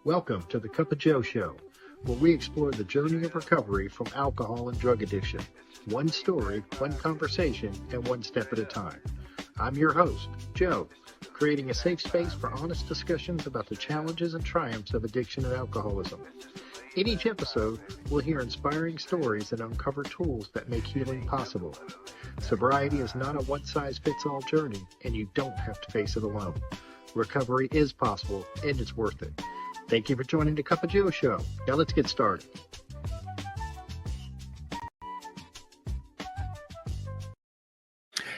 Welcome to the Cup of Joe Show, where we explore the journey of recovery from alcohol and drug addiction. One story, one conversation, and one step at a time. I'm your host, Joe, creating a safe space for honest discussions about the challenges and triumphs of addiction and alcoholism. In each episode, we'll hear inspiring stories and uncover tools that make healing possible. Sobriety is not a one-size-fits-all journey, and you don't have to face it alone. Recovery is possible, and it's worth it. Thank you for joining the Cup of Joe Show. Now let's get started.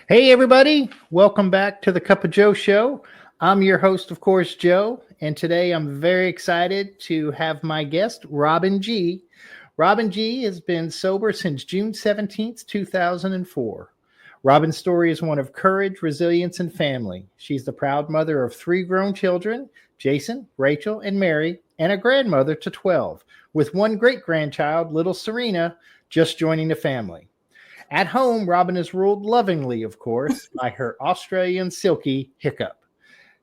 Hey, everybody. Welcome back to the Cup of Joe Show. I'm your host, of course, Joe, and today I'm very excited to have my guest, Robin G. Robin G has been sober since June 17th, 2004. Robin's story is one of courage, resilience, and family. She's the proud mother of 3 grown children, Jason, Rachel, and Mary, and a grandmother to 12, with 1 great-grandchild, little Serena, just joining the family. At home, Robin is ruled lovingly, of course, by her Australian Silky Hiccup.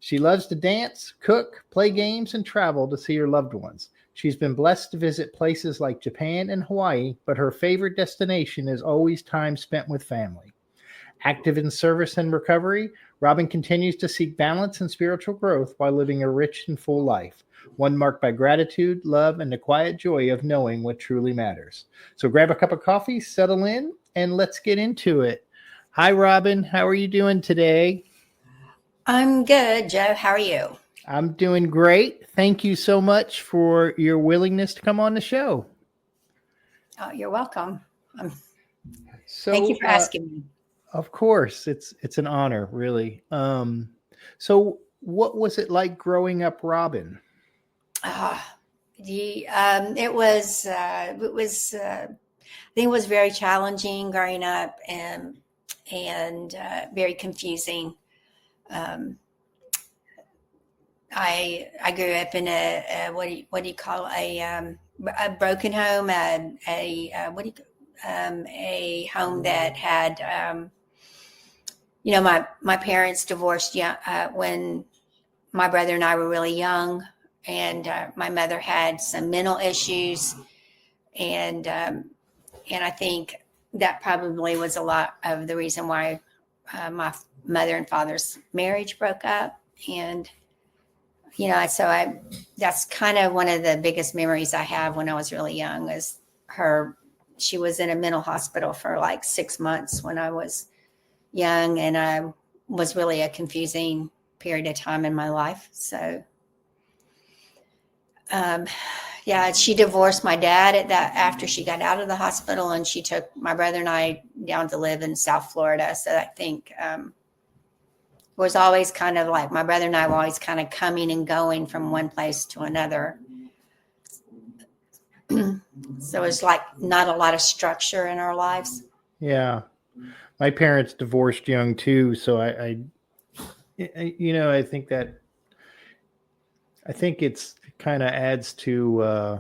She loves to dance, cook, play games, and travel to see her loved ones. She's been blessed to visit places like Japan and Hawaii, but her favorite destination is always time spent with family. Active in service and recovery, Robin continues to seek balance and spiritual growth while living a rich and full life, one marked by gratitude, love, and the quiet joy of knowing what truly matters. So grab a cup of coffee, settle in, and let's get into it. Hi, Robin. How are you doing today? I'm good, Joe. How are you? I'm doing great. Thank you so much for your willingness to come on the show. Oh, you're welcome. Thank you for asking me. Of course, it's an honor, really. So what was it like growing up, Robin? It was I think it was very challenging growing up and very confusing. I grew up in a what do you call a broken home, a home that had my parents divorced when my brother and I were really young, and my mother had some mental issues, and I think that probably was a lot of the reason why my mother and father's marriage broke up. And so that's kind of one of the biggest memories I have when I was really young is her. She was in a mental hospital for like 6 months when I was young, and I was really a confusing period of time in my life. So, she divorced my dad after she got out of the hospital, and she took my brother and I down to live in South Florida. So I think was always kind of like my brother and I were always kind of coming and going from one place to another. So it's like not a lot of structure in our lives. Yeah. My parents divorced young too. So I think it's kind of adds to,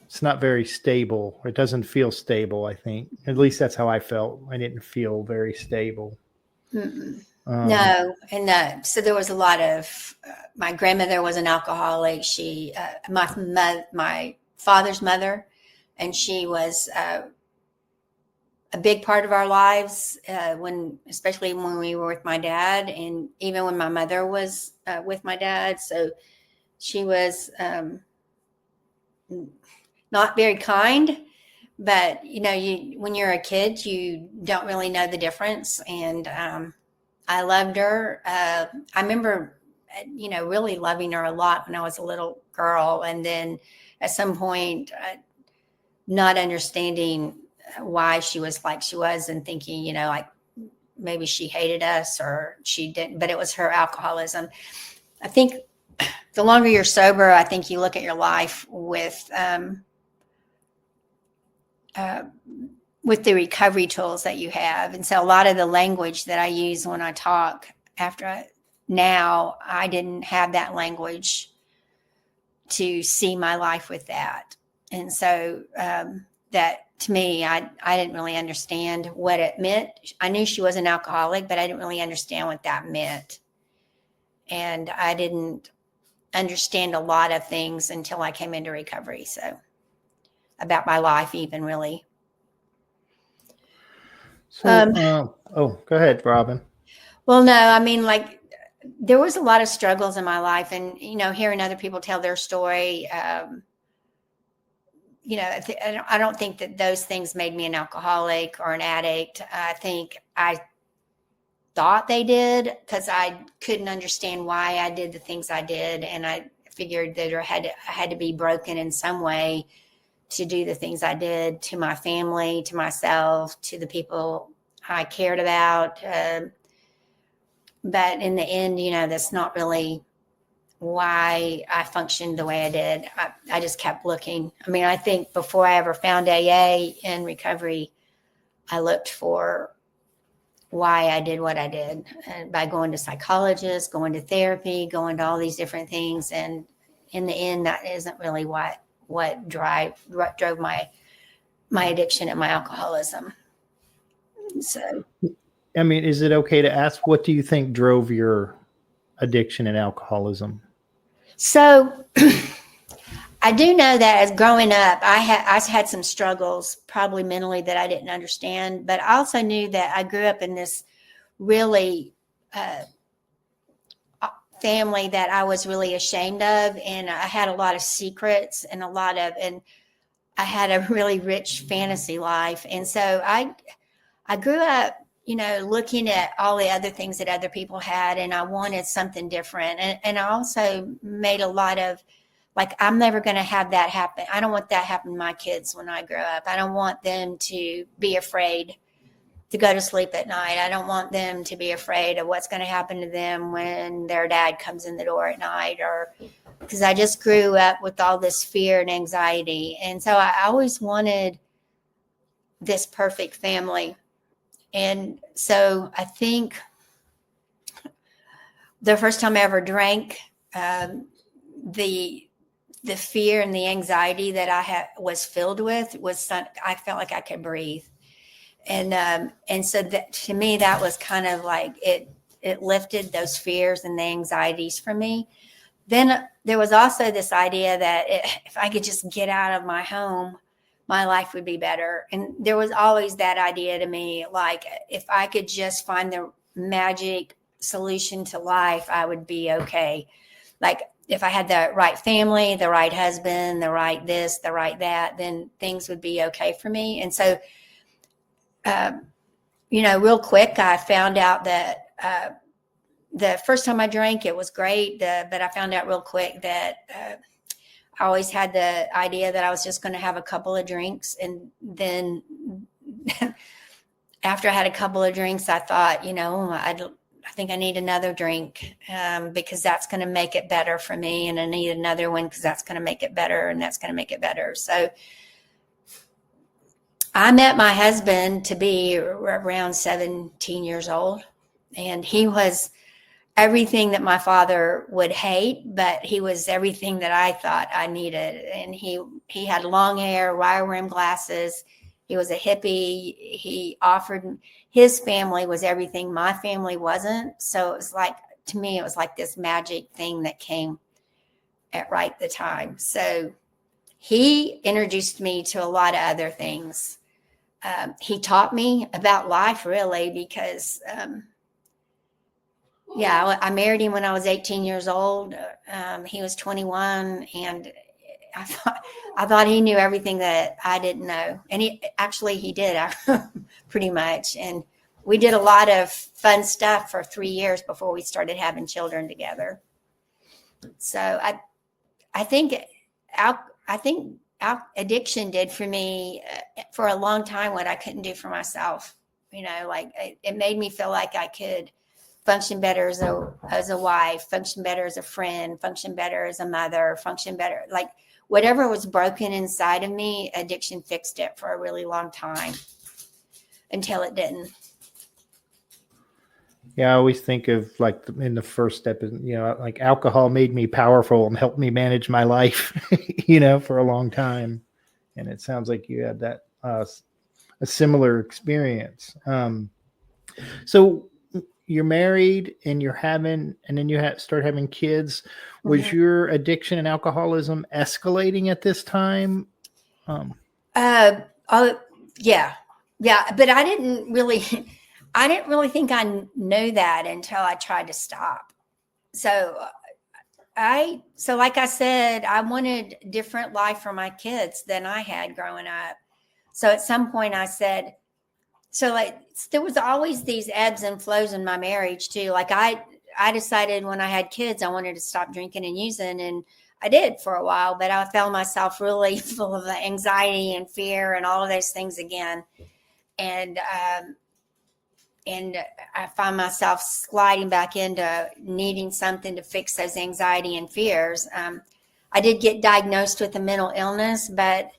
it's not very stable. It doesn't feel stable. I think at least that's how I felt. I didn't feel very stable. No. And so there was a lot of, my grandmother was an alcoholic. She, my father's mother, and she was a big part of our lives especially when we were with my dad, and even when my mother was with my dad. So she was not very kind, but when you're a kid, you don't really know the difference. And I loved her. I remember, really loving her a lot when I was a little girl. And then at some point, not understanding why she was like she was, and thinking, like maybe she hated us or she didn't, but it was her alcoholism. I think the longer you're sober, I think you look at your life with the recovery tools that you have. And so a lot of the language that I use when I talk now, I didn't have that language to see my life with that. And so that to me, I didn't really understand what it meant. I knew she was an alcoholic, but I didn't really understand what that meant. And I didn't understand a lot of things until I came into recovery. So about my life, even really. So, go ahead, Robin. Well, no, I mean, like, there was a lot of struggles in my life, and hearing other people tell their story, I don't think that those things made me an alcoholic or an addict. I think I thought they did because I couldn't understand why I did the things I did, and I figured that I had to be broken in some way to do the things I did to my family, to myself, to the people I cared about. But in the end, that's not really why I functioned the way I did. I just kept looking. I mean, I think before I ever found AA and recovery, I looked for why I did what I did, and by going to psychologists, going to therapy, going to all these different things. And in the end, that isn't really what drove my addiction and my alcoholism. So, I mean, is it okay to ask, what do you think drove your addiction and alcoholism? So I do know that as growing up, I had some struggles, probably mentally, that I didn't understand. But I also knew that I grew up in this really family that I was really ashamed of, and I had a lot of secrets and and I had a really rich fantasy life, and so I grew up, looking at all the other things that other people had, and I wanted something different. And I also made a lot of, like, I'm never going to have that happen. I don't want that happen to my kids when I grow up. I don't want them to be afraid to go to sleep at night. I don't want them to be afraid of what's going to happen to them when their dad comes in the door at night, or because I just grew up with all this fear and anxiety. And so I always wanted this perfect family. And so I think the first time I ever drank, the fear and the anxiety that I was filled with I felt like I could breathe. And so that, to me, that was kind of like it lifted those fears and the anxieties from me. Then there was also this idea that if I could just get out of my home, my life would be better. And there was always that idea to me, like, if I could just find the magic solution to life, I would be okay. Like, if I had the right family, the right husband, the right this, the right that, then things would be okay for me. And so, real quick, I found out that the first time I drank, it was great. But I found out real quick that I always had the idea that I was just going to have a couple of drinks. And then after I had a couple of drinks, I thought, I think I need another drink because that's going to make it better for me. And I need another one because that's going to make it better, and that's going to make it better. So I met my husband to be around 17 years old, and he was everything that my father would hate, but he was everything that I thought I needed. And he had long hair, wire rim glasses. He was a hippie. He offered, his family was everything my family wasn't. So it was like, to me, it was like this magic thing that came at right the time. So he introduced me to a lot of other things. He taught me about life, really, because I married him when I was 18 years old. He was 21, and I thought he knew everything that I didn't know. And he did pretty much. And we did a lot of fun stuff for 3 years before we started having children together. So I think addiction did for me for a long time what I couldn't do for myself. Like it made me feel like I could function better as a wife, function better as a friend, function better as a mother, function better. Like whatever was broken inside of me, addiction fixed it for a really long time until it didn't. Yeah, I always think of, like, in the first step, like, alcohol made me powerful and helped me manage my life, for a long time. And it sounds like you had that a similar experience. So you're married and then you start having kids. Was Mhm. your addiction and alcoholism escalating at this time? Oh, yeah, yeah. But I didn't really, I didn't really think I knew that until I tried to stop. So so like I said, I wanted different life for my kids than I had growing up. So at some point I said, so like there was always these ebbs and flows in my marriage too. Like I decided when I had kids I wanted to stop drinking and using, and I did for a while, but I found myself really full of anxiety and fear and all of those things again. And and I find myself sliding back into needing something to fix those anxiety and fears. I did get diagnosed with a mental illness, but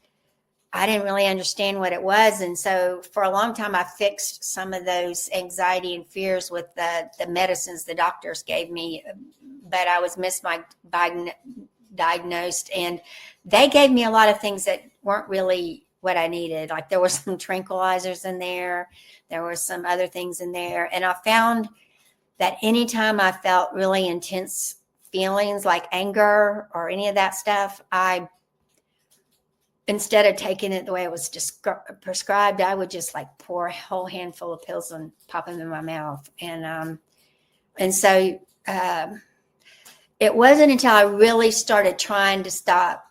I didn't really understand what it was. And so for a long time, I fixed some of those anxiety and fears with the medicines the doctors gave me, but I was misdiagnosed. And they gave me a lot of things that weren't really what I needed. Like there were some tranquilizers in there. There were some other things in there. And I found that anytime I felt really intense feelings like anger or any of that stuff, instead of taking it the way it was prescribed, I would just like pour a whole handful of pills and pop them in my mouth. And so it wasn't until I really started trying to stop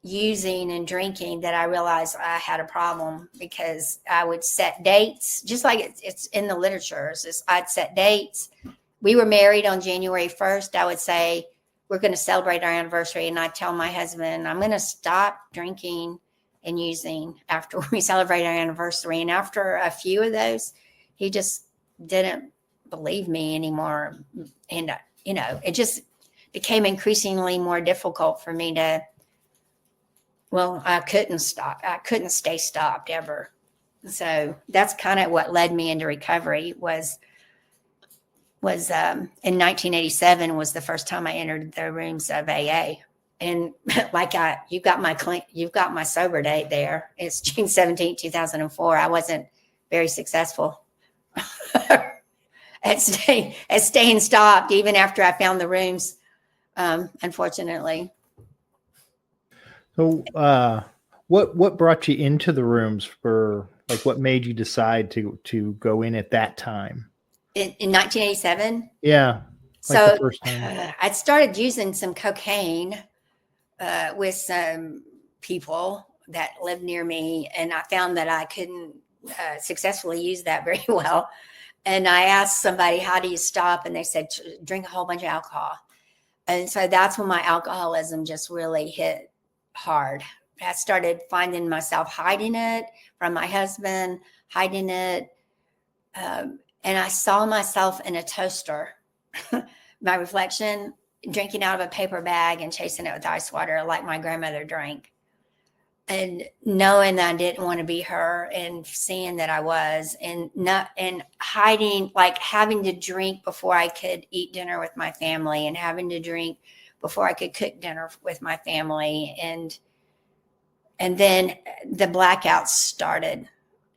using and drinking that I realized I had a problem, because I would set dates, just like it's in the literature. I'd set dates. We were married on January 1st. I would say, we're going to celebrate our anniversary. And I'd tell my husband, I'm going to stop drinking and using after we celebrate our anniversary. And after a few of those, he just didn't believe me anymore. And, it just became increasingly more difficult for me I couldn't stop. I couldn't stay stopped ever. So that's kind of what led me into recovery was in 1987 was the first time I entered the rooms of AA. And like you've got my sober date there. It's June 17th, 2004. I wasn't very successful at staying stopped even after I found the rooms, unfortunately. So, what brought you into the rooms what made you decide to go in at that time? In 1987? Yeah. So the first time. I'd started using some cocaine with some people that lived near me, and I found that I couldn't successfully use that very well. And I asked somebody, how do you stop? And they said, drink a whole bunch of alcohol. And so that's when my alcoholism just really hit hard. I started finding myself hiding it from my husband, hiding it. And I saw myself in a toaster, my reflection, drinking out of a paper bag and chasing it with ice water like my grandmother drank. And knowing that I didn't want to be her, and seeing that I was, and hiding, like having to drink before I could eat dinner with my family, and having to drink before I could cook dinner with my family. And then the blackouts started,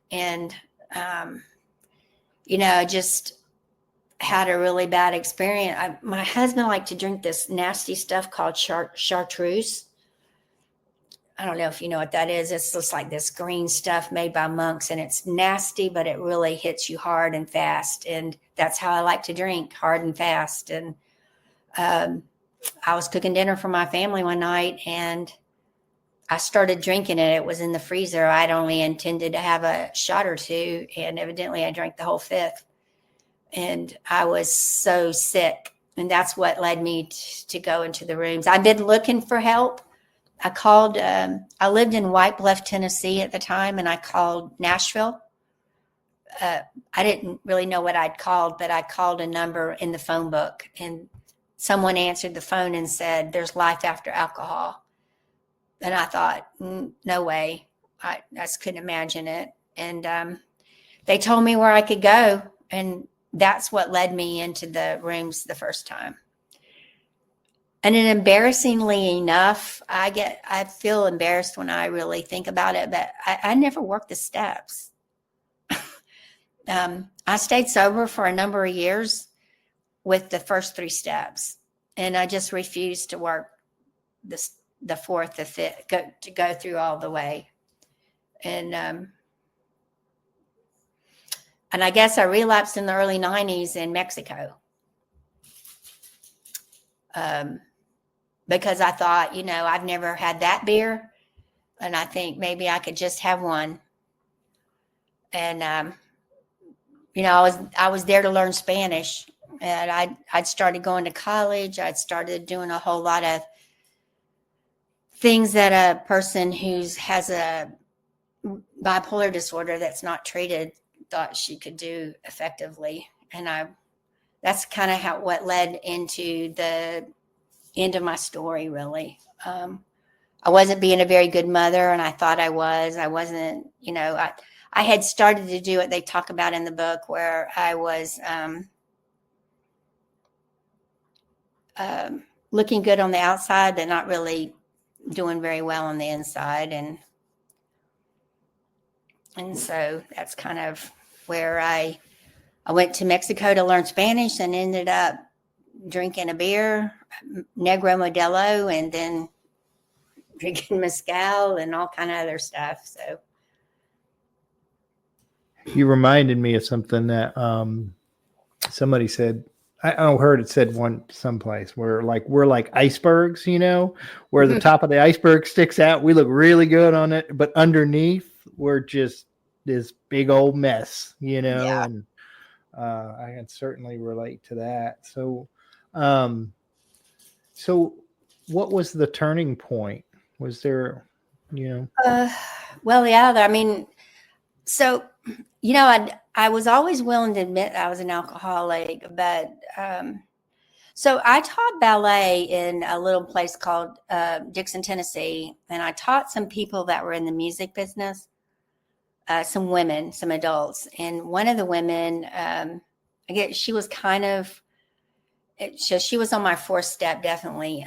and, I just had a really bad experience. My husband liked to drink this nasty stuff called chartreuse. I don't know if you know what that is. It's just like this green stuff made by monks, and it's nasty, but it really hits you hard and fast. And that's how I like to drink, hard and fast. And I was cooking dinner for my family one night, and I started drinking it. It was in the freezer. I'd only intended to have a shot or two, and evidently I drank the whole fifth. And I was so sick. And that's what led me to go into the rooms. I've been looking for help. I called, I lived in White Bluff, Tennessee at the time, and I called Nashville. I didn't really know what I'd called, but I called a number in the phone book, and someone answered the phone and said, there's life after alcohol. And I thought, no way. I just couldn't imagine it. And they told me where I could go, and that's what led me into the rooms the first time. And then embarrassingly enough, I feel embarrassed when I really think about it, but I never worked the steps. I stayed sober for a number of years, with the first 3 steps. And I just refused to work the fourth, the fifth, go through all the way. And I guess I relapsed in the early 90s in Mexico. Because I thought, I've never had that beer, and I think maybe I could just have one. And I was there to learn Spanish, and I'd started going to college. I'd started doing a whole lot of things that a person who has a bipolar disorder that's not treated thought she could do effectively. And that's kind of what led into the end of my story, really. I wasn't being a very good mother, and I thought I was. I wasn't, I had started to do what they talk about in the book, where I was looking good on the outside, but not really doing very well on the inside. And so that's kind of where I went to Mexico to learn Spanish, and ended up drinking a beer, Negro Modelo, and then drinking mezcal and all kind of other stuff. So you reminded me of something that somebody said. I heard it said someplace where we're like icebergs, where the top of the iceberg sticks out. We look really good on it, but underneath we're just this big old mess, Yeah. And I can certainly relate to that. So, so what was the turning point? Was there, Well, yeah, I mean, so, I was always willing to admit I was an alcoholic, but so I taught ballet in a little place called Dixon, Tennessee, and I taught some people that were in the music business, some women, some adults, and one of the women, she was she was on my 4th step, definitely.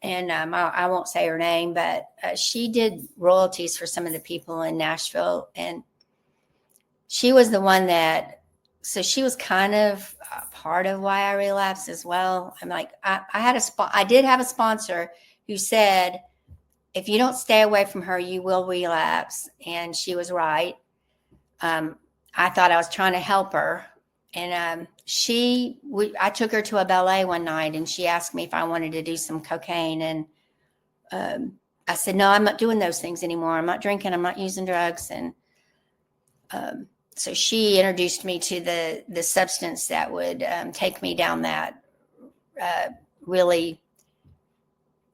And I won't say her name, but she did royalties for some of the people in Nashville, and she was the one so she was kind of part of why I relapsed as well. I'm like, I did have a sponsor who said, if you don't stay away from her, you will relapse. And she was right. I thought I was trying to help her. And I took her to a ballet one night, and she asked me if I wanted to do some cocaine. And I said, no, I'm not doing those things anymore. I'm not drinking. I'm not using drugs. And so she introduced me to the substance that would take me down that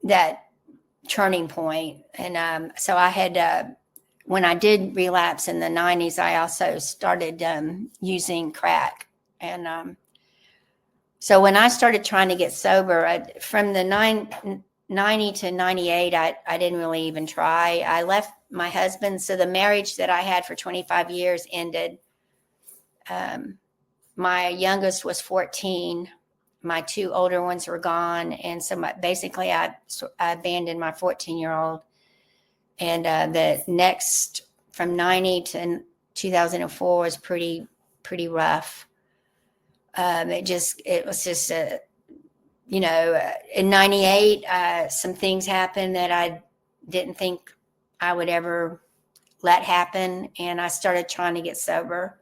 that turning point. And so I had, when I did relapse in the 90s, I also started using crack. And so when I started trying to get sober, from the 90 to 98, I didn't really even try. I left my husband. So the marriage that I had for 25 years ended. My youngest was 14. My 2 older ones were gone. And so basically I abandoned my 14-year-old. And the next, from 90 to 2004, was pretty rough. It was just in 98, some things happened that I didn't think I would ever let happen. And I started trying to get sober,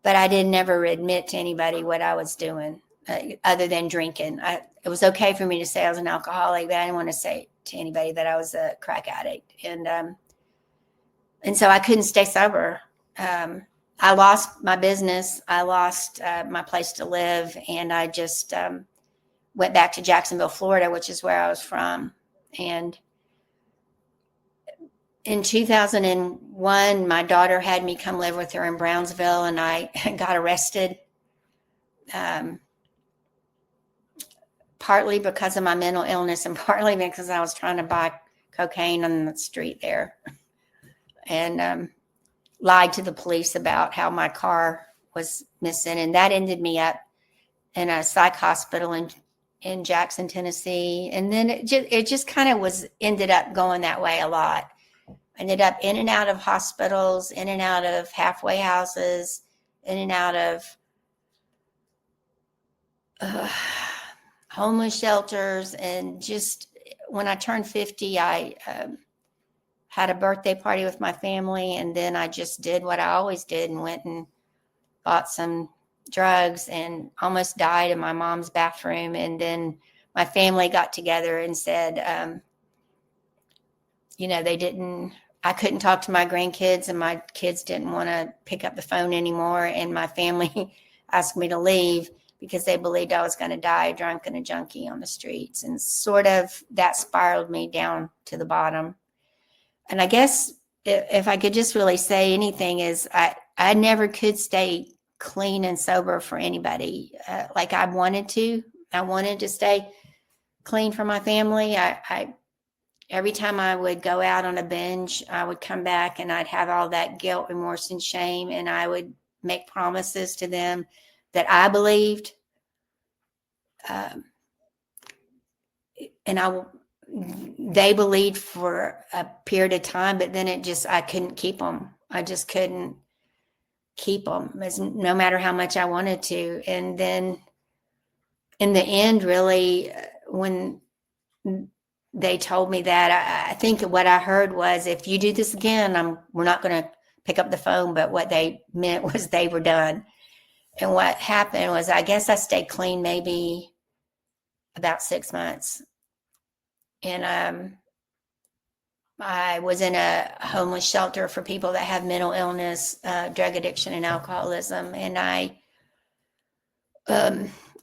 but I didn't ever admit to anybody what I was doing other than drinking. It was okay for me to say I was an alcoholic, but I didn't want to say to anybody that I was a crack addict. And so I couldn't stay sober. I lost my business. I lost my place to live. And I just went back to Jacksonville, Florida, which is where I was from. And in 2001, my daughter had me come live with her in Brownsville, and I got arrested, partly because of my mental illness and partly because I was trying to buy cocaine on the street there, and lied to the police about how my car was missing. And that ended me up in a psych hospital in Jackson, Tennessee. And then it just kind of ended up going that way a lot. Ended up in and out of hospitals, in and out of halfway houses, in and out of uh, homeless shelters. And just when I turned 50, I had a birthday party with my family. And then I just did what I always did and went and bought some drugs and almost died in my mom's bathroom. And then my family got together and said, I couldn't talk to my grandkids, and my kids didn't want to pick up the phone anymore. And my family asked me to leave because they believed I was going to die drunk and a junkie on the streets. And sort of that spiraled me down to the bottom. And I guess if I could just really say anything is I never could stay clean and sober for anybody like I wanted to. I wanted to stay clean for my family. Every time I would go out on a binge, I would come back and I'd have all that guilt, remorse, and shame. And I would make promises to them that I believed. They believed for a period of time, but then I couldn't keep them. I just couldn't keep them, no matter how much I wanted to. And then in the end, really, when they told me that, I think what I heard was, if you do this again, we're not going to pick up the phone. But what they meant was they were done. And what happened was, I guess I stayed clean maybe about 6 months. And I was in a homeless shelter for people that have mental illness, drug addiction, and alcoholism. And I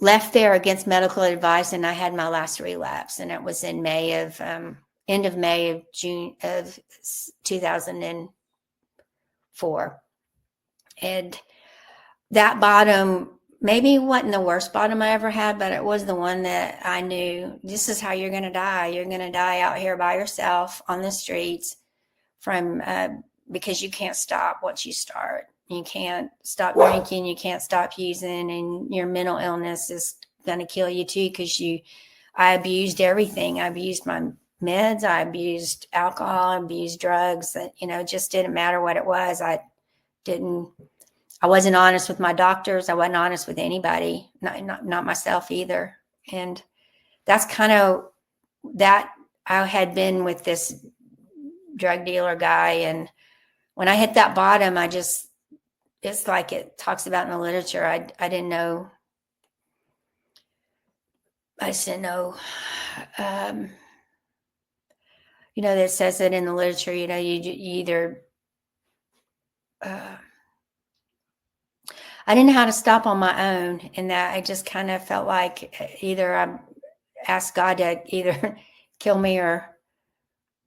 left there against medical advice, and I had my last relapse, and it was in end of May of June of 2004. And that bottom maybe wasn't the worst bottom I ever had, but it was the one that I knew, this is how you're going to die. You're going to die out here by yourself on the streets because you can't stop what you start. You can't stop drinking. You can't stop using, and your mental illness is going to kill you too. Because I abused everything. I abused my meds. I abused alcohol. I abused drugs. It just didn't matter what it was. I wasn't honest with my doctors. I wasn't honest with anybody, not myself either. And that's kind of that. I had been with this drug dealer guy, and when I hit that bottom, it's like it talks about in the literature. I didn't know. I just didn't know. That says that in the literature, you either. I didn't know how to stop on my own, and that I just kind of felt like either I asked God to either kill me or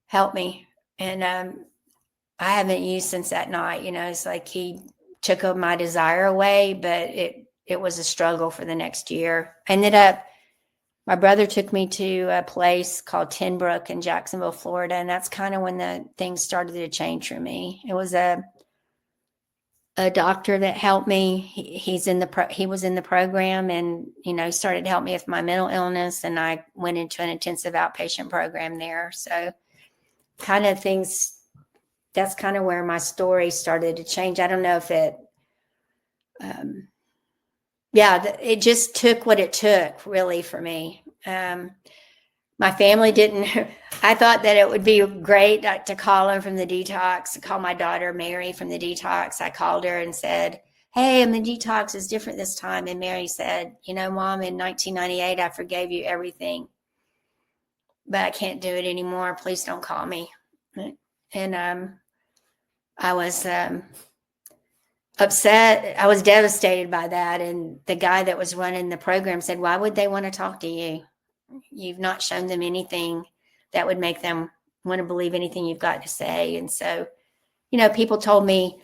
help me. And I haven't used since that night. It's like He took my desire away, but it was a struggle for the next year. My brother took me to a place called Tenbrook in Jacksonville, Florida. And that's kind of when the things started to change for me. It was a doctor that helped me. He was in the program, and, started to help me with my mental illness. And I went into an intensive outpatient program there. So kind of that's kind of where my story started to change. I don't know if it just took what it took, really, for me. My family didn't. I thought that it would be great to call him from the detox, call my daughter Mary from the detox. I called her and said, hey, the detox is different this time. And Mary said, Mom, in 1998, I forgave you everything, but I can't do it anymore. Please don't call me. And I was upset. I was devastated by that. And the guy that was running the program said, why would they want to talk to you? You've not shown them anything that would make them want to believe anything you've got to say. And so, people told me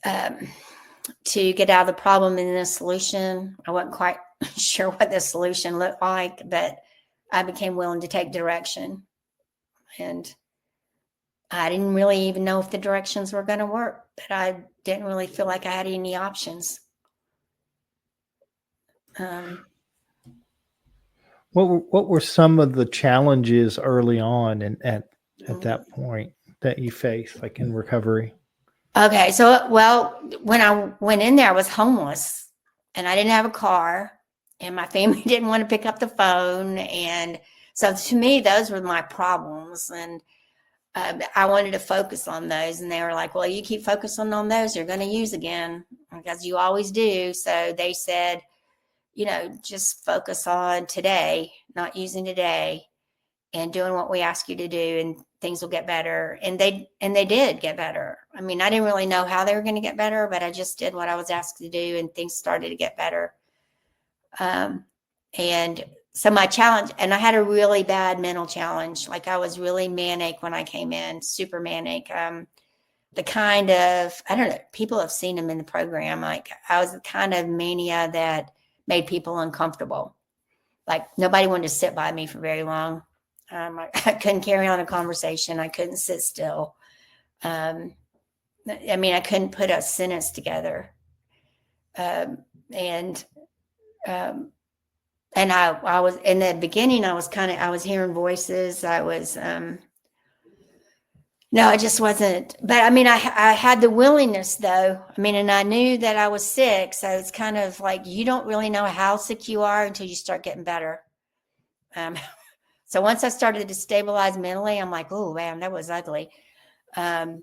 to get out of the problem and the solution. I wasn't quite sure what the solution looked like, but I became willing to take direction. And I didn't really even know if the directions were going to work, but I didn't really feel like I had any options. What were some of the challenges early on and at that point that you faced, like in recovery? Okay, so when I went in there, I was homeless, and I didn't have a car, and my family didn't want to pick up the phone. And so to me, those were my problems. And I wanted to focus on those. And they were like, well, you keep focusing on those, you're going to use again, because you always do. So they said, just focus on today, not using today, and doing what we ask you to do, and things will get better. And they did get better. I mean, I didn't really know how they were going to get better, but I just did what I was asked to do, and things started to get better. And so my challenge, and I had a really bad mental challenge. Like, I was really manic when I came in, super manic. The kind of, I don't know, people have seen them in the program. Like, I was the kind of mania that made people uncomfortable. Like, nobody wanted to sit by me for very long. I couldn't carry on a conversation. I couldn't sit still. I couldn't put a sentence together. And I was, in the beginning, I was hearing voices. No, it just wasn't. But I mean, I had the willingness, though. I mean, and I knew that I was sick. So it's kind of like, you don't really know how sick you are until you start getting better. So once I started to stabilize mentally, I'm like, oh, man, that was ugly. So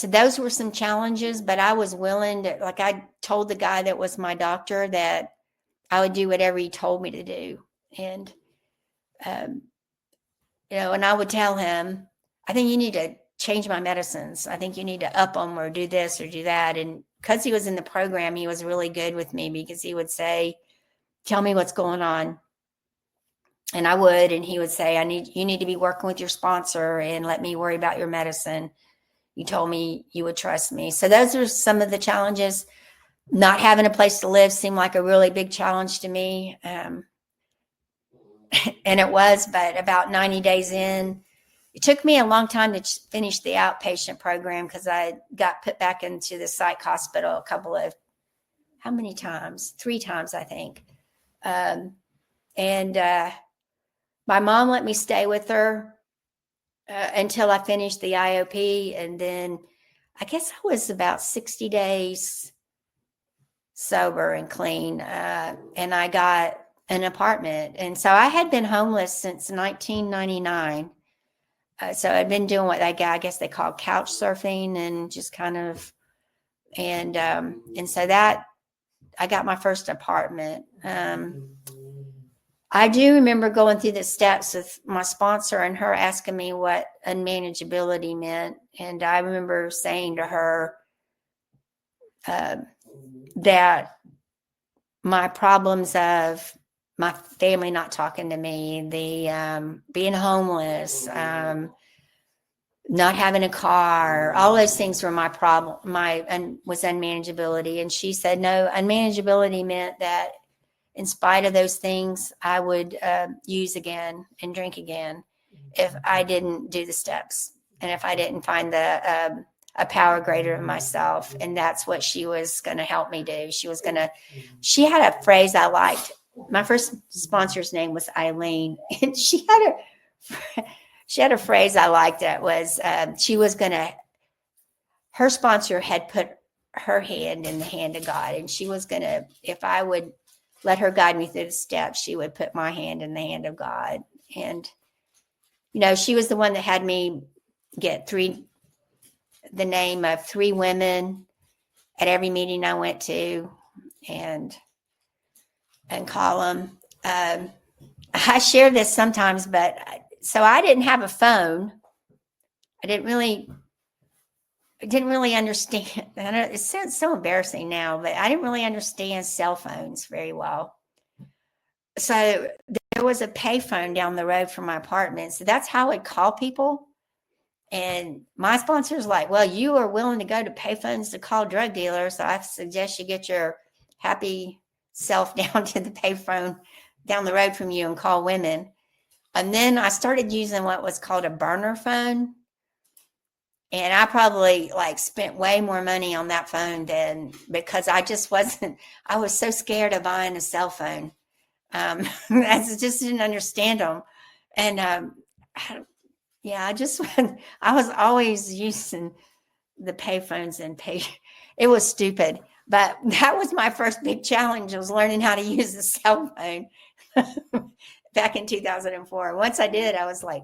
those were some challenges, but I was willing to, like, I told the guy that was my doctor that I would do whatever he told me to do. And, and I would tell him, I think you need to change my medicines. I think you need to up them or do this or do that. And because he was in the program, he was really good with me, because he would say, tell me what's going on. And I would, and he would say, you need to be working with your sponsor and let me worry about your medicine. You told me you would trust me. So those are some of the challenges. Not having a place to live seemed like a really big challenge to me. And it was, but about 90 days in, it took me a long time to finish the outpatient program, because I got put back into the psych hospital how many times? 3 times, I think. My mom let me stay with her until I finished the IOP. And then I guess I was about 60 days sober and clean. And I got an apartment. And so I had been homeless since 1999. So I'd been doing what I guess they call couch surfing, and just kind of, and so that I got my first apartment. I do remember going through the steps with my sponsor and her asking me what unmanageability meant. And I remember saying to her that my problems of my family not talking to me, the being homeless, not having a car, all those things were my problem, was unmanageability. And she said, no, unmanageability meant that in spite of those things, I would use again and drink again if I didn't do the steps, and if I didn't find a power greater than myself. And that's what she was going to help me do. She had a phrase I liked. My first sponsor's name was Eileen, and she had a phrase I liked that was, her sponsor had put her hand in the hand of God, and she was going to, if I would let her guide me through the steps, she would put my hand in the hand of God. And, she was the one that had me get the name of 3 women at every meeting I went to, and call them. I share this sometimes, but so I didn't have a phone. I didn't really understand. It sounds so embarrassing now, but I didn't really understand cell phones very well. So there was a payphone down the road from my apartment. So that's how I'd call people. And my sponsor's like, well, you are willing to go to payphones to call drug dealers, so I suggest you get your happy self down to the payphone down the road from you and call women. And then I started using what was called a burner phone. And I probably spent way more money on that phone because I was so scared of buying a cell phone. I just didn't understand them. And I was always using the payphones and it was stupid. But that was my first big challenge, was learning how to use a cell phone back in 2004. Once I did, I was like,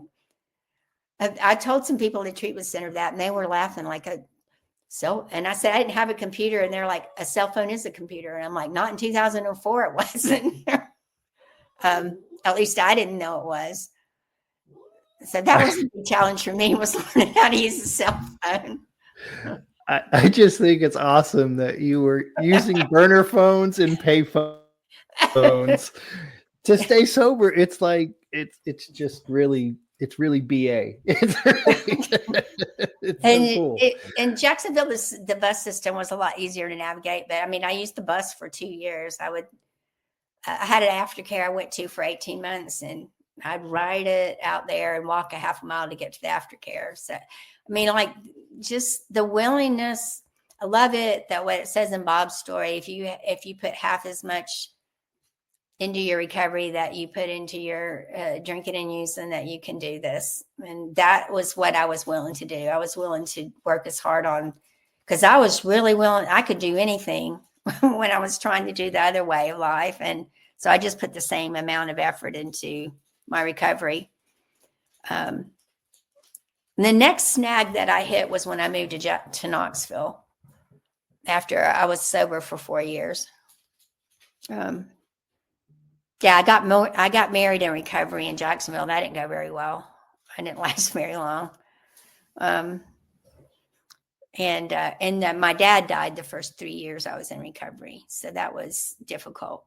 I told some people at the treatment center that, and they were laughing like and I said, I didn't have a computer. And they're like, a cell phone is a computer. And I'm like, not in 2004, it wasn't. At least I didn't know it was. So that was a big challenge for me, was learning how to use a cell phone. I just think it's awesome that you were using burner phones and pay phones to stay sober. It's like it's just really BA. It's so cool. In Jacksonville, the bus system was a lot easier to navigate. But I mean, I used the bus for 2 years. I had an aftercare I went to for 18 months, and I'd ride it out there and walk a half a mile to get to the aftercare. So, I mean, like, just the willingness. I love it that what it says in Bob's story. If you put half as much into your recovery that you put into your drinking and using, that you can do this. And that was what I was willing to do. I was willing to work as hard on, because I was really willing. I could do anything when I was trying to do the other way of life. And so I just put the same amount of effort into my recovery. The next snag that I hit was when I moved to Knoxville after I was sober for 4 years. Yeah, I got married in recovery in Jacksonville. That didn't go very well. I didn't last very long. And my dad died the first 3 years I was in recovery. So that was difficult.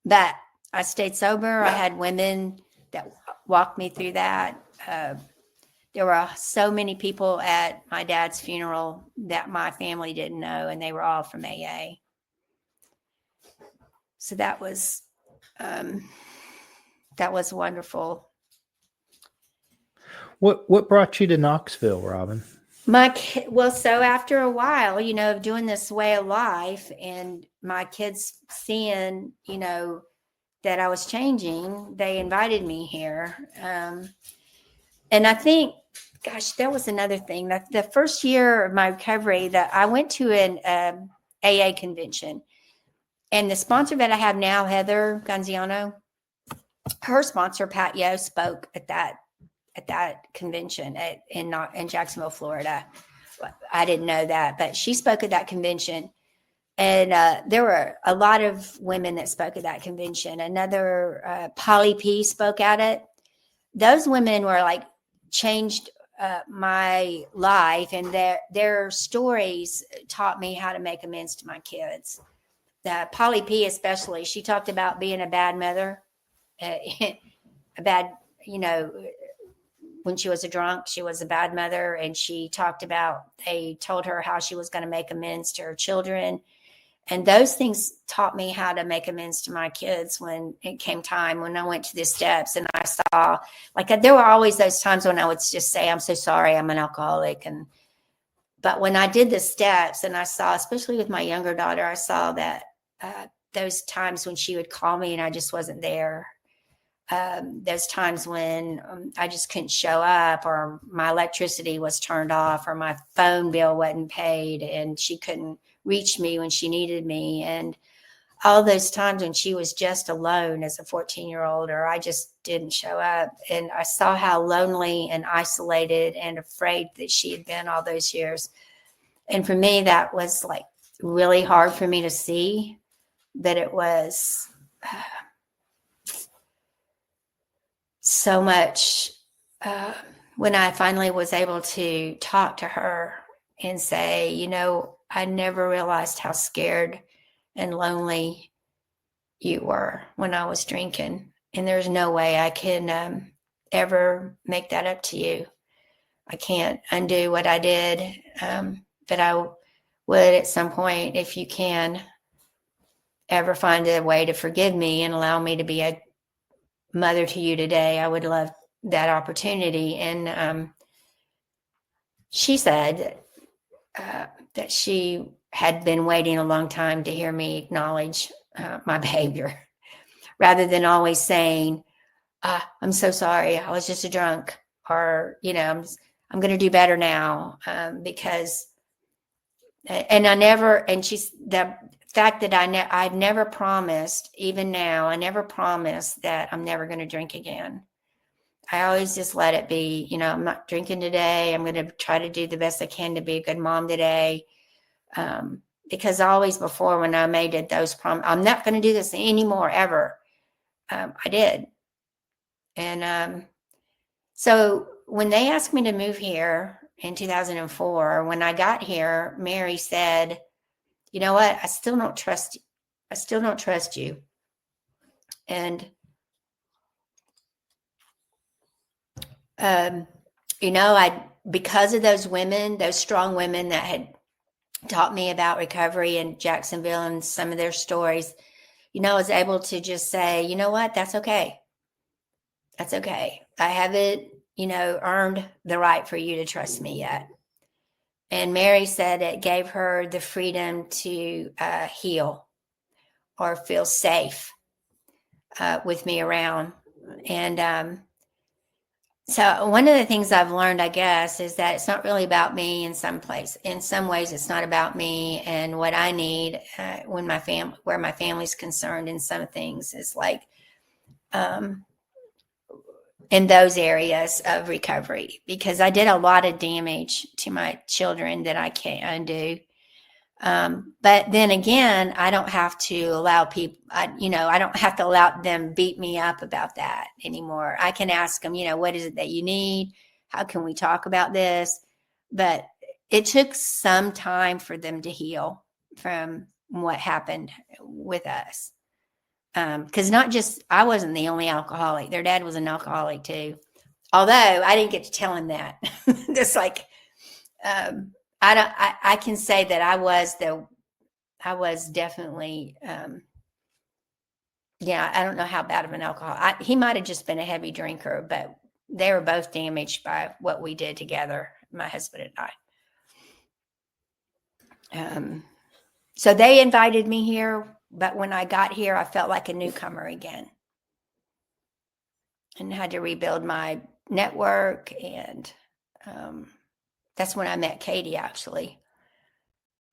But I stayed sober. I had women that walked me through that. There were so many people at my dad's funeral that my family didn't know, and they were all from AA. So that was wonderful. What brought you to Knoxville, Robin? So after a while, of doing this way of life, and my kids seeing, that I was changing, they invited me here. And I think, gosh, that was another thing. That the first year of my recovery, that I went to an AA convention, and the sponsor that I have now, Heather Gonziano, her sponsor, Pat Yo, spoke at that convention in Jacksonville, Florida. I didn't know that, but she spoke at that convention. And there were a lot of women that spoke at that convention. Another, Polly P spoke at it. Those women were like changed my life, and their stories taught me how to make amends to my kids. Polly P especially, she talked about being a bad mother, when she was a drunk, she was a bad mother. And she talked about, they told her how she was going to make amends to her children. And those things taught me how to make amends to my kids when it came time, when I went to the steps and I saw, like, there were always those times when I would just say, I'm so sorry, I'm an alcoholic. But when I did the steps and I saw, especially with my younger daughter, I saw that those times when she would call me and I just wasn't there. Those times when I just couldn't show up, or my electricity was turned off, or my phone bill wasn't paid and she couldn't reach me when she needed me. And all those times when she was just alone as a 14-year-old, or I just didn't show up. And I saw how lonely and isolated and afraid that she had been all those years. And for me, that was like really hard for me to see, that it was so much. When I finally was able to talk to her and say, I never realized how scared and lonely you were when I was drinking. And there's no way I can ever make that up to you. I can't undo what I did. But I would at some point, if you can ever find a way to forgive me and allow me to be a mother to you today, I would love that opportunity. And she said that she had been waiting a long time to hear me acknowledge my behavior, rather than always saying, I'm so sorry, I was just a drunk, or, I'm going to do better now, because, and I never, and she's, the fact that I've never promised, even now, I never promised that I'm never going to drink again. I always just let it be, I'm not drinking today. I'm going to try to do the best I can to be a good mom today. Because always before, when I made those promises, I'm not going to do this anymore, ever. I did. And so when they asked me to move here in 2004, when I got here, Mary said, you know what? I still don't trust you. I still don't trust you. And, because of those women, those strong women that had taught me about recovery in Jacksonville and some of their stories, I was able to just say, you know what? That's okay. That's okay. I haven't, earned the right for you to trust me yet. And Mary said it gave her the freedom to heal or feel safe with me around. And so one of the things I've learned, I guess, is that it's not really about me in some place. In some ways, it's not about me and what I need when where my family's concerned. In some things, it's like in those areas of recovery, because I did a lot of damage to my children that I can't undo. But then again, I don't have to allow people, I don't have to allow them beat me up about that anymore. I can ask them, what is it that you need? How can we talk about this? But it took some time for them to heal from what happened with us. Because I wasn't the only alcoholic. Their dad was an alcoholic too. Although I didn't get to tell him that. Just like, I can say that I was definitely, I don't know how bad of an alcoholic. He might've just been a heavy drinker, but they were both damaged by what we did together, my husband and I. So they invited me here, but when I got here, I felt like a newcomer again and had to rebuild my network. And that's when I met Katie, actually.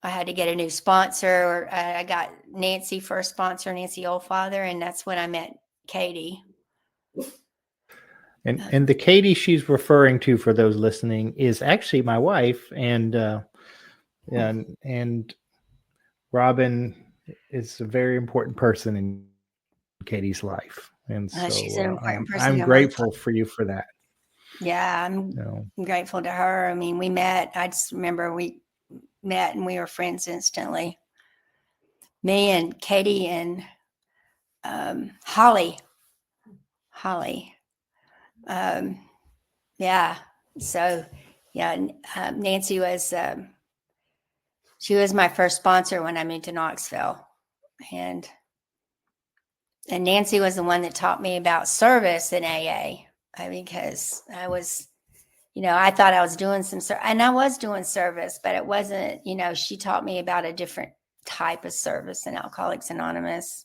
I had to get a new sponsor. I got Nancy first sponsor, Nancy Oldfather, and that's when I met Katie. And the Katie she's referring to, for those listening, is actually my wife, and Robin is a very important person in Katie's life, and so she's an important person. I'm grateful for you for that. Yeah, I'm grateful to her. I mean, we met. I just remember we met and we were friends instantly. Me and Katie and Holly. So Nancy was she was my first sponsor when I moved to Knoxville, and Nancy was the one that taught me about service in AA, because I was, I thought I was doing and I was doing service, but it wasn't, she taught me about a different type of service in Alcoholics Anonymous.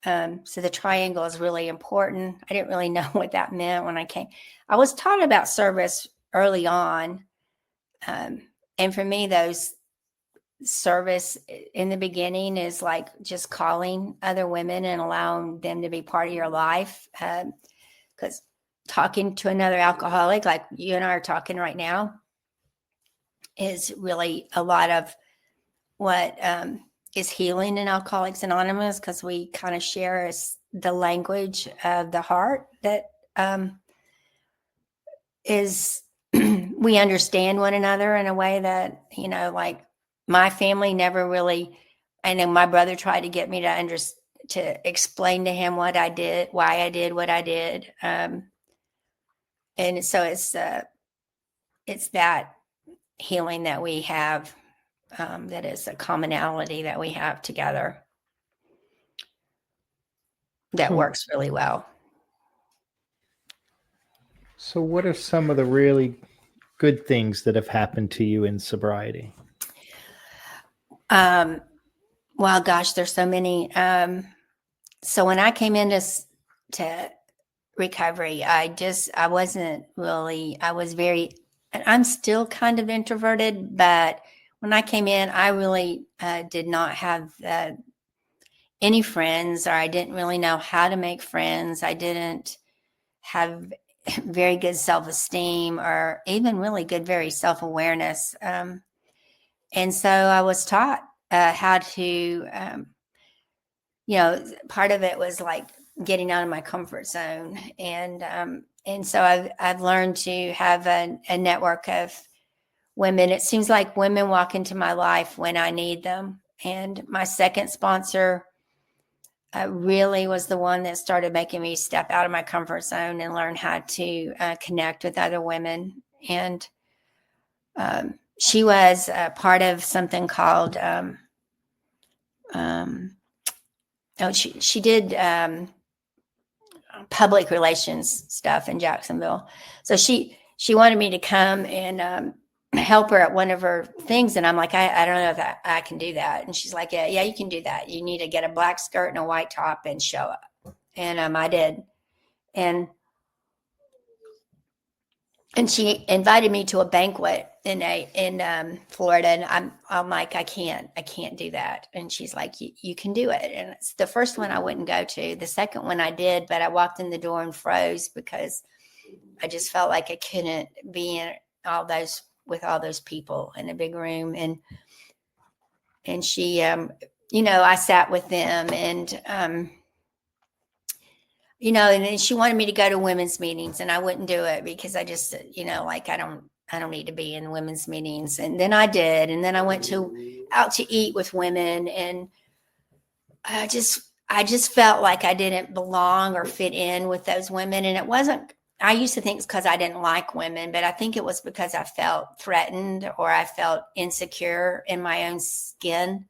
So the triangle is really important. I didn't really know what that meant when I came. I was taught about service early on. And for me, those service in the beginning is like just calling other women and allowing them to be part of your life. Because talking to another alcoholic, like you and I are talking right now, is really a lot of what is healing in Alcoholics Anonymous, because we kind of share the language of the heart that is we understand one another in a way that, like my family never really, I know my brother tried to get me to explain to him what I did, why I did what I did. And so it's that healing that we have, that is a commonality that we have together that works really well. So what are some of the really good things that have happened to you in sobriety? Well, gosh, there's so many. So when I came into recovery, I was very and I'm still kind of introverted, but when I came in, I really did not have any friends, or I didn't really know how to make friends. I didn't have very good self-esteem, or even really good, very self-awareness. And so I was taught how to, part of it was like getting out of my comfort zone. And so I've learned to have a network of women. It seems like women walk into my life when I need them. And my second sponsor really was the one that started making me step out of my comfort zone and learn how to connect with other women. And she was part of something called, she did public relations stuff in Jacksonville. So she wanted me to come and help her at one of her things. And I'm like, I don't know if I can do that. And she's like, yeah, you can do that. You need to get a black skirt and a white top and show up. And I did. And she invited me to a banquet in Florida, and I'm like, I can't do that. And she's like, you can do it. And it's the first one I wouldn't go to. The second one I did, but I walked in the door and froze because I just felt like I couldn't be in with all those people in a big room. And she, I sat with them, and and then she wanted me to go to women's meetings, and I wouldn't do it because I just, like, I don't need to be in women's meetings. And then I did. And then I went out to eat with women, and I just felt like I didn't belong or fit in with those women. And it wasn't, I used to think it's because I didn't like women, but I think it was because I felt threatened, or I felt insecure in my own skin.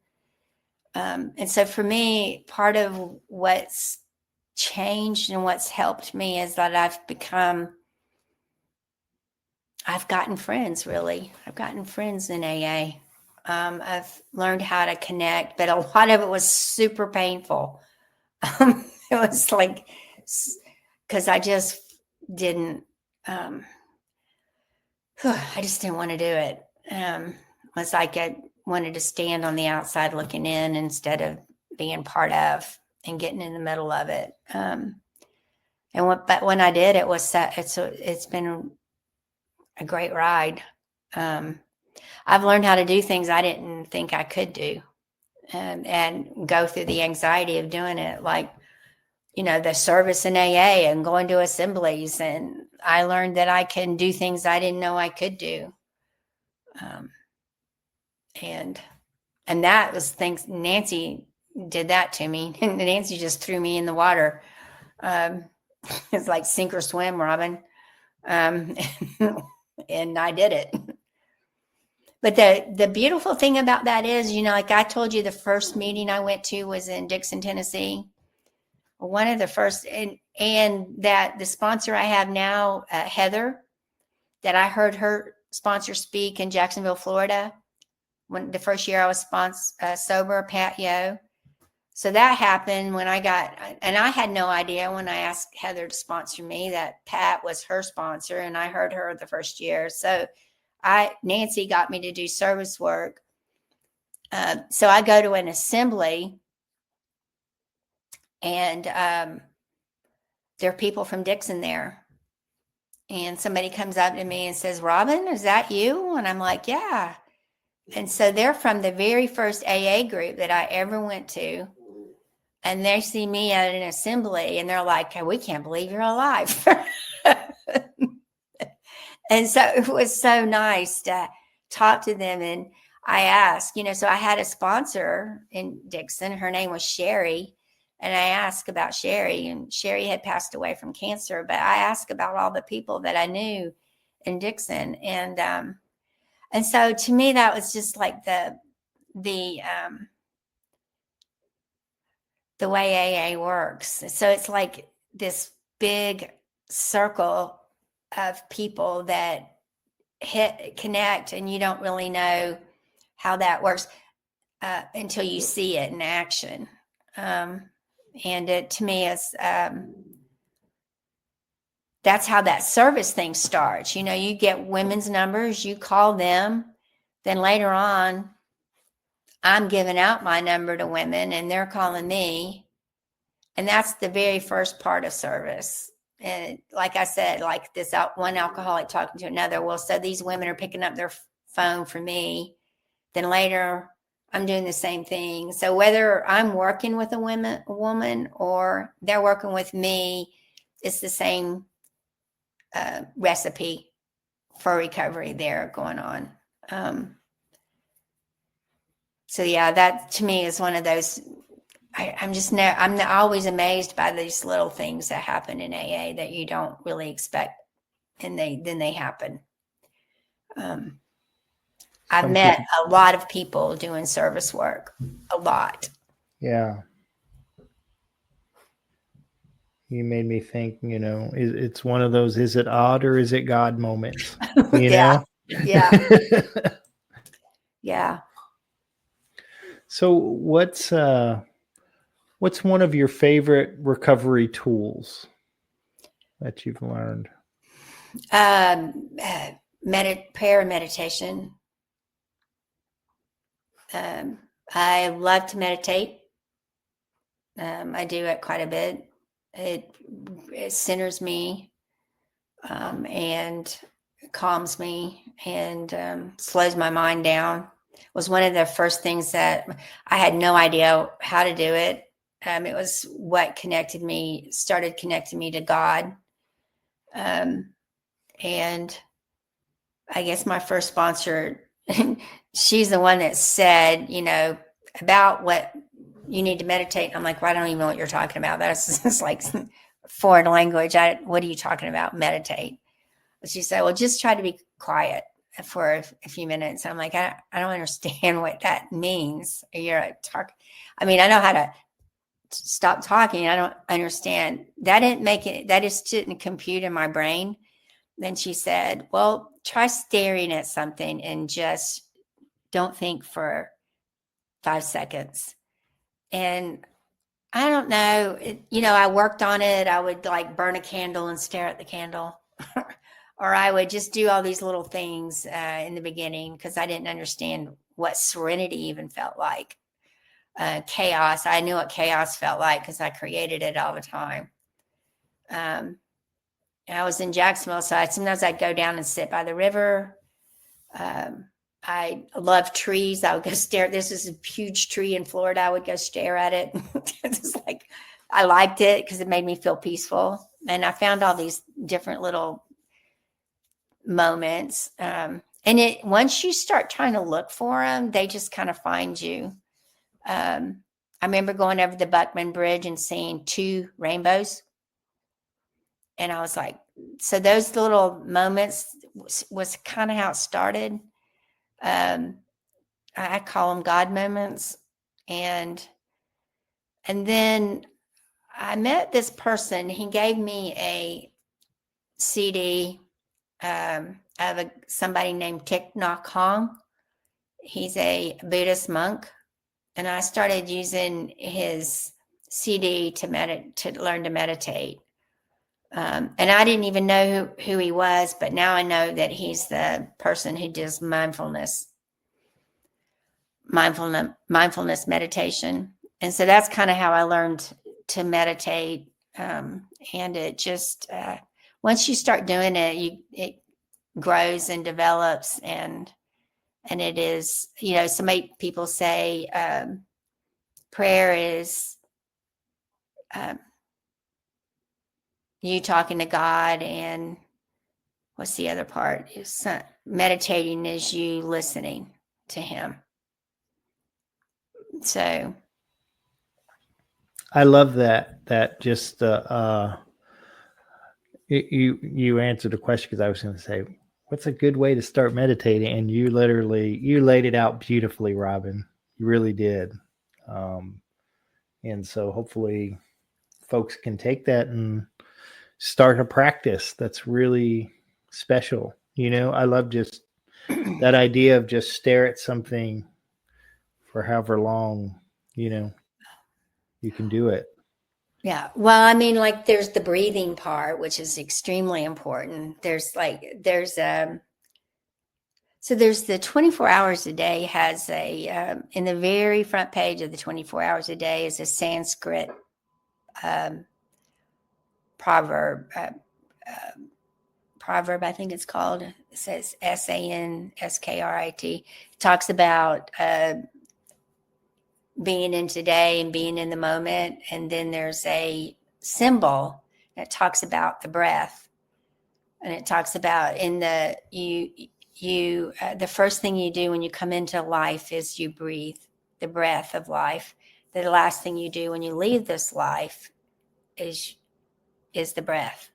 And so for me, part of what's changed and what's helped me is that I've gotten friends, really. I've gotten friends in AA. I've learned how to connect, but a lot of it was super painful. It was like, because I just didn't, I just didn't want to do it. It was like I wanted to stand on the outside looking in instead of being part of and getting in the middle of it. But when I did, it's been a great ride. I've learned how to do things I didn't think I could do, and go through the anxiety of doing it, like, the service in AA and going to assemblies. And I learned that I can do things I didn't know I could do. And that was things Nancy did that to me. And Nancy just threw me in the water. It's like sink or swim, Robin. And I did it. But the beautiful thing about that is, like I told you, the first meeting I went to was in Dixon, Tennessee. One of the first, and that the sponsor I have now, Heather, that I heard her sponsor speak in Jacksonville, Florida, when the first year I was sober, Pat Yo. So that happened when and I had no idea when I asked Heather to sponsor me that Pat was her sponsor, and I heard her the first year. So Nancy got me to do service work. So I go to an assembly, and there are people from Dixon there. And somebody comes up to me and says, Robin, is that you? And I'm like, yeah. And so they're from the very first AA group that I ever went to. And they see me at an assembly, and they're like, we can't believe you're alive. And so it was so nice to talk to them. And I asked, so I had a sponsor in Dixon. Her name was Sherry. And I asked about Sherry, and Sherry had passed away from cancer. But I asked about all the people that I knew in Dixon. And so to me, that was just like the way AA works. So it's like this big circle of people that connect, and you don't really know how that works until you see it in action. And it, to me, is that's how that service thing starts. You know, you get women's numbers, you call them, then later on, I'm giving out my number to women and they're calling me. And that's the very first part of service. And like I said, like this one alcoholic talking to another. Well, so these women are picking up their phone for me. Then later I'm doing the same thing. So whether I'm working with a woman or they're working with me, it's the same recipe for recovery there going on. So yeah, that to me is one of those. I'm always amazed by these little things that happen in AA that you don't really expect, and then they happen. I've met a lot of people doing service work, a lot. Yeah. You made me think, you know, it's one of those, is it odd or is it God moments? You know? Yeah. Yeah. So what's one of your favorite recovery tools that you've learned? Prayer and meditation. I love to meditate. I do it quite a bit. It centers me and calms me and slows my mind down. It was one of the first things that I had no idea how to do it. It was what started connecting me to God. And I guess my first sponsor, she's the one that said, you know, about what you need to meditate. I'm like, well, I don't even know what you're talking about. That's just like foreign language. What are you talking about? Meditate. She said, well, just try to be quiet for a few minutes. I'm like, I don't understand what that means. I know how to stop talking. I don't understand. That just didn't compute in my brain. Then she said, well, try staring at something and just don't think for 5 seconds. And I don't know, I worked on it. I would like burn a candle and stare at the candle. Or I would just do all these little things in the beginning because I didn't understand what serenity even felt like. Chaos. I knew what chaos felt like because I created it all the time. I was in Jacksonville, so sometimes I'd go down and sit by the river. I love trees. I would go stare. This is a huge tree in Florida. I would go stare at it. It's like I liked it because it made me feel peaceful. And I found all these different little moments. And once you start trying to look for them, they just kind of find you. I remember going over the Buckman Bridge and seeing 2 rainbows. And I was like, so those little moments was kind of how it started. I call them God moments. And then I met this person. He gave me a CD of somebody named Thich Nhat Hanh. He's a Buddhist monk. And I started using his CD to learn to meditate. And I didn't even know who he was, but now I know that he's the person who does mindfulness meditation. And so that's kind of how I learned to meditate. And it just, once you start doing it, it grows and develops. And it is, some people say prayer is you talking to God, and what's the other part? Meditating is you listening to him. So I love that just you answered the question, because I was going to say, what's a good way to start meditating? And you laid it out beautifully, Robin. You really did. And so hopefully folks can take that and start a practice that's really special. I love just that idea of just stare at something for however long, you can do it. Yeah. Well, I mean, like there's the breathing part, which is extremely important. So there's the 24 hours a day has in the very front page of the 24 hours a day is a Sanskrit um, proverb. Proverb, I think it's called. It says Sanskrit. It talks about being in today and being in the moment. And then there's a symbol that talks about the breath. And it talks about the first thing you do when you come into life is you breathe the breath of life. The last thing you do when you leave this life is the breath.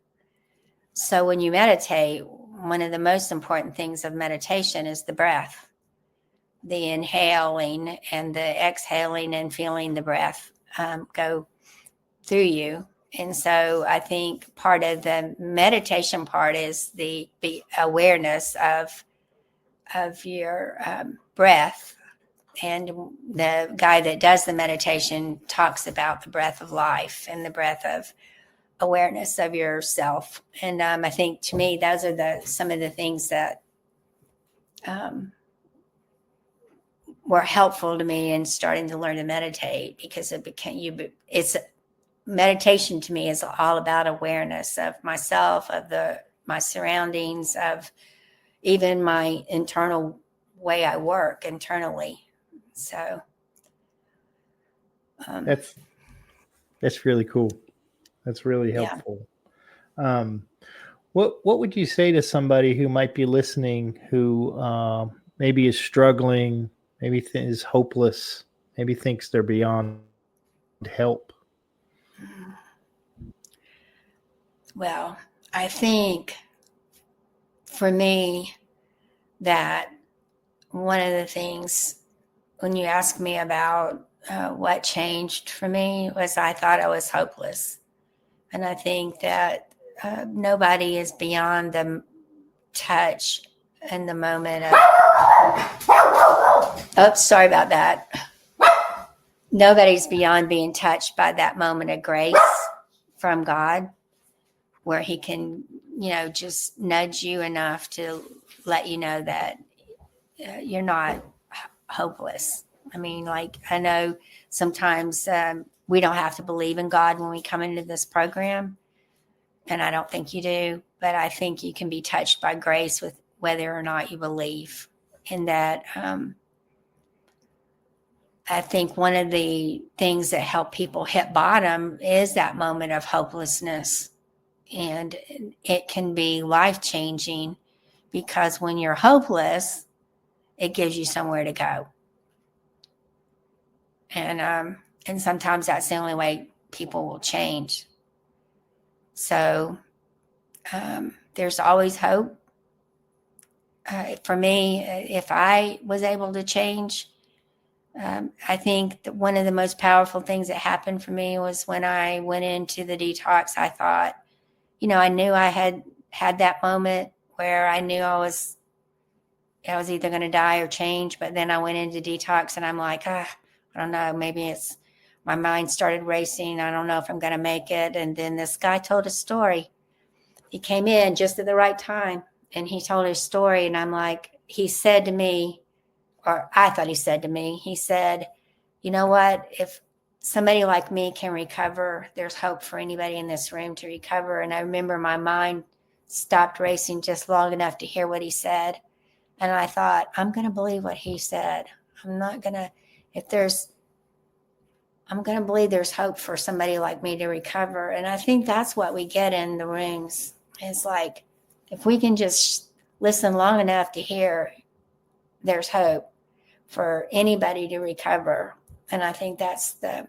So when you meditate, one of the most important things of meditation is the breath, the inhaling and the exhaling and feeling the breath go through you. And so I think part of the meditation part is the awareness of your breath. And the guy that does the meditation talks about the breath of life and the breath of awareness of yourself. And I think to me, those are some of the things that were helpful to me in starting to learn to meditate, because meditation to me is all about awareness of myself, of my surroundings, of even my internal way I work internally. So that's really cool. That's really helpful. Yeah. What would you say to somebody who might be listening, who maybe is struggling, maybe is hopeless, maybe thinks they're beyond help? Well, I think for me that one of the things when you ask me about what changed for me was I thought I was hopeless. And I think that nobody is beyond the touch and the moment of, sorry about that. Nobody's beyond being touched by that moment of grace from God, where he can, just nudge you enough to let you know that you're not hopeless. I mean, like, I know sometimes we don't have to believe in God when we come into this program, and I don't think you do, but I think you can be touched by grace with whether or not you believe in that. I think one of the things that help people hit bottom is that moment of hopelessness, and it can be life-changing, because when you're hopeless, it gives you somewhere to go. And sometimes that's the only way people will change. So there's always hope. For me, if I was able to change, I think that one of the most powerful things that happened for me was when I went into the detox. I thought, I knew I had that moment where I knew I was either going to die or change. But then I went into detox and I'm like, I don't know, maybe my mind started racing. I don't know if I'm going to make it. And then this guy told a story. He came in just at the right time and he told his story. And I'm like, he said to me, or I thought he said to me, he said, you know what, if somebody like me can recover, there's hope for anybody in this room to recover. And I remember my mind stopped racing just long enough to hear what he said. And I thought, I'm going to believe what he said. I'm going to believe there's hope for somebody like me to recover. And I think that's what we get in the rooms. It's like, if we can just listen long enough to hear there's hope for anybody to recover. And I think that's the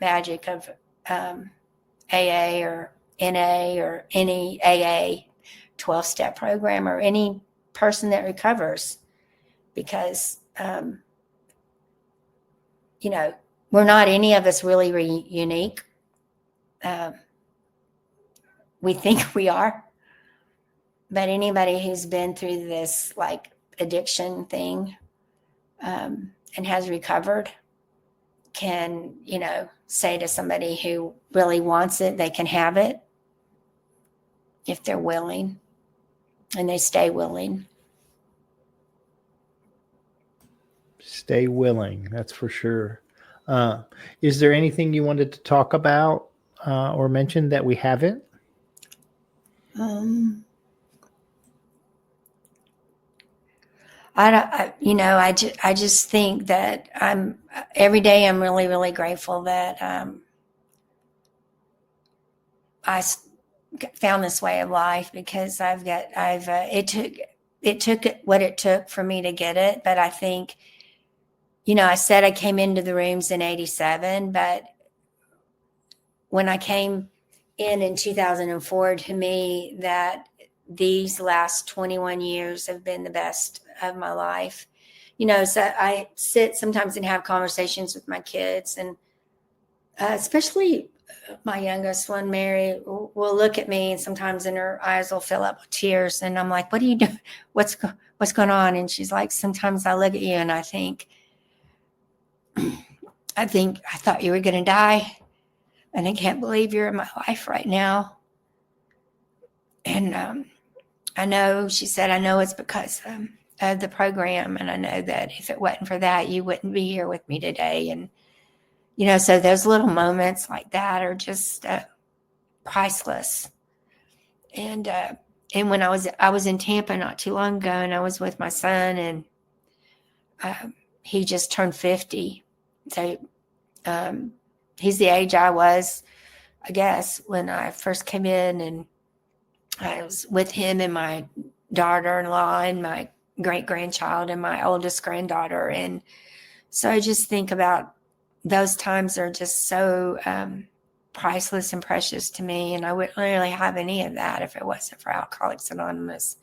magic of AA or NA or any AA 12-step program or any person that recovers, because we're not any of us really unique. We think we are, but anybody who's been through this like addiction thing and has recovered, can, say to somebody who really wants it, they can have it if they're willing and they stay willing. Stay willing, that's for sure. Is there anything you wanted to talk about or mention that we haven't? I just think that every day I'm really, really grateful that I found this way of life, because it took what it took for me to get it. But I think, I said I came into the rooms in 87, but when I came in 2004, to me, that these last 21 years have been the best of my life. So I sit sometimes and have conversations with my kids, and especially my youngest one, Mary, will look at me, and sometimes in her eyes will fill up with tears. And I'm like, what are you doing? What's going on? And she's like, sometimes I look at you and I think I thought you were going to die, and I can't believe you're in my life right now. And I know, she said, I know it's because of the program. And I know that if it wasn't for that, you wouldn't be here with me today. And, so those little moments like that are just priceless. And when I was in Tampa not too long ago, and I was with my son, and he just turned 50. So he's the age I was, I guess, when I first came in, and I was with him and my daughter-in-law and my great-grandchild and my oldest granddaughter. And so I just think about those times are just so priceless and precious to me. And I wouldn't really have any of that if it wasn't for Alcoholics Anonymous.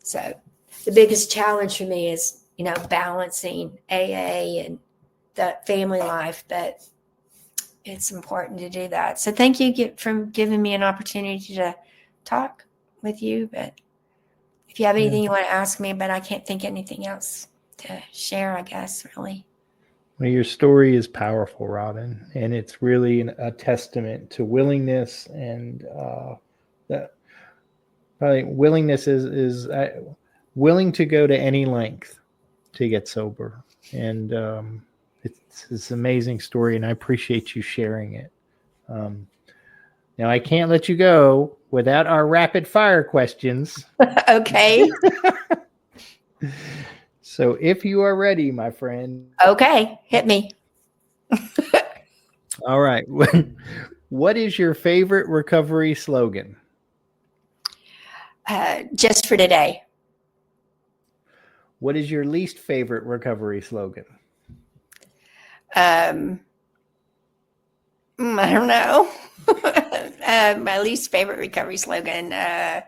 So the biggest challenge for me is, balancing AA and the family life, but it's important to do that. So thank you for giving me an opportunity to talk with you. But if you have anything you want to ask me, but I can't think of anything else to share, I guess, really. Well, your story is powerful, Robin, and it's really a testament to willingness, and that probably willingness is willing to go to any length to get sober. And it's an amazing story, and I appreciate you sharing it. Now, I can't let you go without our rapid fire questions. Okay. So if you are ready, my friend. Okay, hit me. All right. What is your favorite recovery slogan? Just for today. What is your least favorite recovery slogan? I don't know. My least favorite recovery slogan. Oh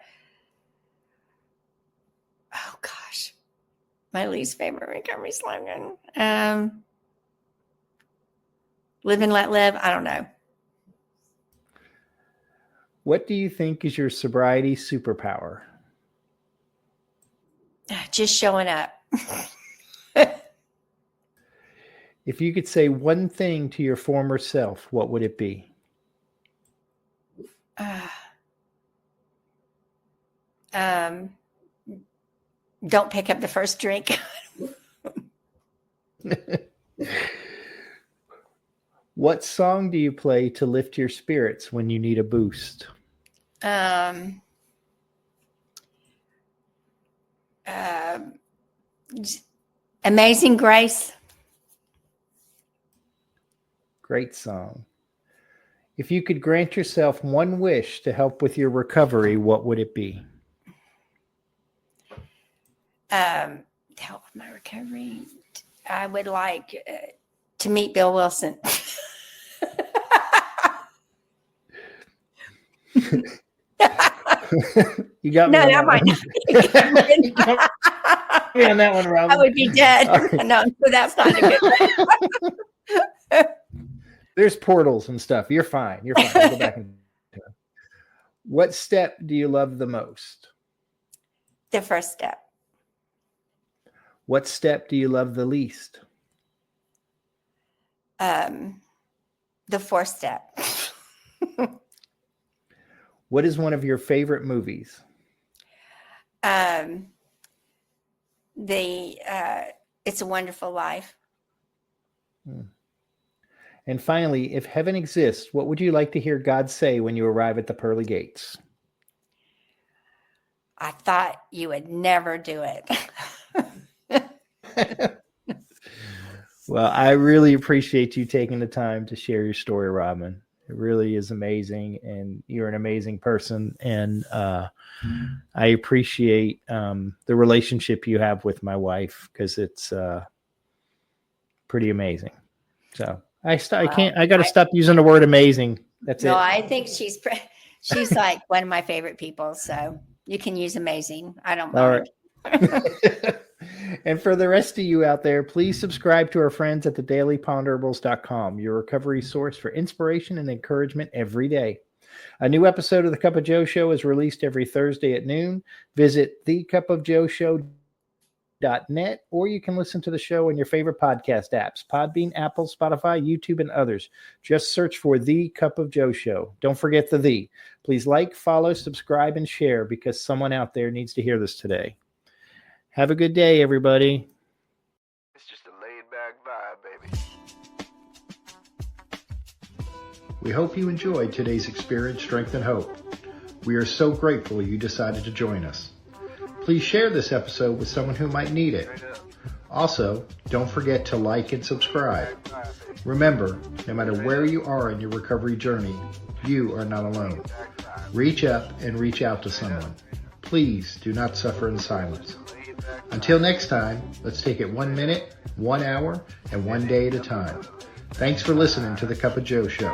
gosh, my least favorite recovery slogan. Live and let live. I don't know. What do you think is your sobriety superpower? Just showing up. If you could say one thing to your former self, what would it be? Don't pick up the first drink. What song do you play to lift your spirits when you need a boost? Amazing Grace. Great song. If you could grant yourself one wish to help with your recovery, what would it be? To help with my recovery, I would like to meet Bill Wilson. You got me. No, that might not be on that one, Robin. I would be dead. Right. No, so that's not a good one. There's portals and stuff. You're fine. You're fine. I'll go back and what step do you love the most? The first step. What step do you love the least? The Fourth Step. What is one of your favorite movies? It's a Wonderful Life. And finally, if heaven exists, what would you like to hear God say when you arrive at the pearly gates? I thought you would never do it. Well, I really appreciate you taking the time to share your story, Robin. It really is amazing, and you're an amazing person. And I appreciate the relationship you have with my wife, because it's pretty amazing. So I got to stop using the word amazing. That's it. No, I think she's like one of my favorite people. So you can use amazing. I don't mind. All right. And for the rest of you out there, please subscribe to our friends at thedailyponderables.com, your recovery source for inspiration and encouragement every day. A new episode of The Cup of Joe Show is released every Thursday at noon. Visit thecupofjoeshow.net, or you can listen to the show on your favorite podcast apps: Podbean, Apple, Spotify, YouTube, and others. Just search for The Cup of Joe Show. Don't forget the. Please like, follow, subscribe, and share, because someone out there needs to hear this today. Have a good day, everybody. It's just a laid-back vibe, baby. We hope you enjoyed today's Experience, Strength, and Hope. We are so grateful you decided to join us. Please share this episode with someone who might need it. Also, don't forget to like and subscribe. Remember, no matter where you are in your recovery journey, you are not alone. Reach up and reach out to someone. Please do not suffer in silence. Until next time, let's take it 1 minute, 1 hour, and 1 day at a time. Thanks for listening to The Cup of Joe Show.